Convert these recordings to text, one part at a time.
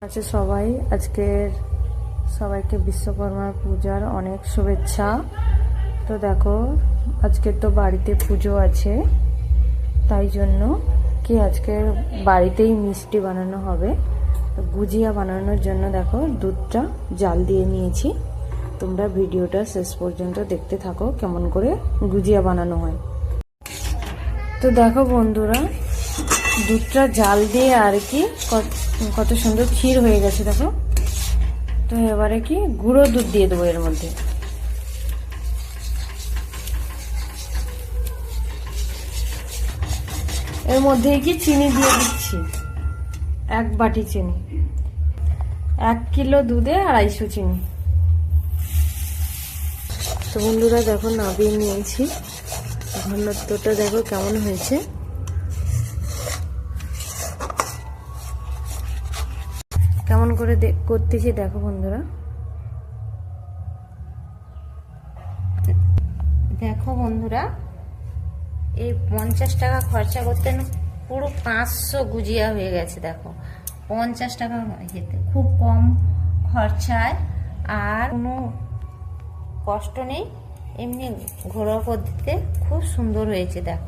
আছে সবাই আজকের সবাইকে বিশ্বকর্মা পূজার অনেক শুভেচ্ছা। তো দেখো আজকে তো বাড়িতে পুজো আছে, তাই জন্য কি আজকে বাড়িতেই মিষ্টি বানানো হবে। তো গুজিয়া বানানোর জন্য দেখো দুধটা জাল দিয়ে নিয়েছি। তোমরা ভিডিওটা শেষ পর্যন্ত দেখতে থাকো কেমন করে গুজিয়া বানানো হয়। তো দেখো বন্ধুরা, দুধটা জাল দিয়ে আর কি কত সুন্দর ক্ষীর হয়ে গেছে দেখো। তো এবারে কি গুঁড়ো দুধ দিয়ে দেবো এর মধ্যে। এর মধ্যে কি চিনি দিয়ে দিচ্ছি, 1 বাটি চিনি। 1 কিলো দুধে 250 চিনি। তো বন্ধুরা দেখো নাবিয়ে নিয়েছি, ঘনত্বটা দেখো কেমন হয়েছে। কেমন করে করতেছি দেখো বন্ধুরা। দেখো বন্ধুরা, এই 50 টাকা খরচা করতে না পুরো 500 গুজিয়া হয়ে গেছে। দেখো 50 টাকা যেতে খুব কম খরচায় আর কোনো কষ্ট নেই, এমনি ঘরোয়া পদ্ধতিতে খুব সুন্দর হয়েছে। দেখো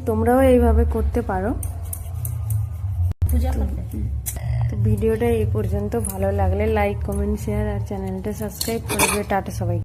তোমরাও এইভাবে করতে পারো পূজা করতে। তো ভিডিওটা এই পর্যন্ত, ভালো লাগলে লাইক কমেন্ট শেয়ার আর চ্যানেলটা সাবস্ক্রাইব করবে। টাটা সবাই।